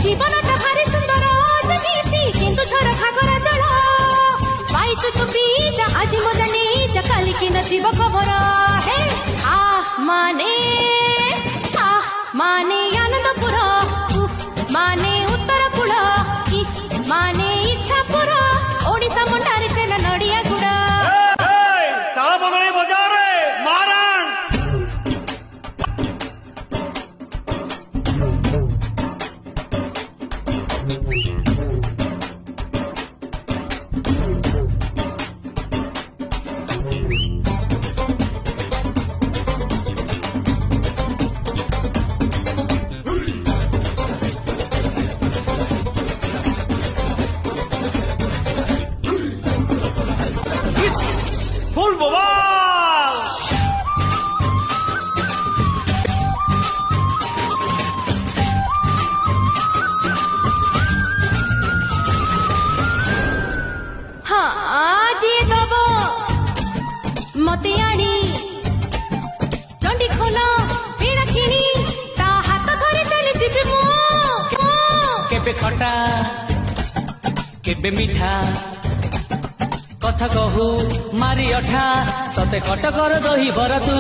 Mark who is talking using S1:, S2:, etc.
S1: जीवनटा भारी सुंदर किंतु झर घाघरा जल पाइछु तू बीज आज मजा नहीं काली की नसीब खबर हे माने आनंदपुर माने उत्तरकूल माने इच्छापुर ओडिशा मुंडारी चेना नड़िया गुड़ा
S2: खटा केबे मिठा कथा कहू मारी अठा सते कटकर दही बरतू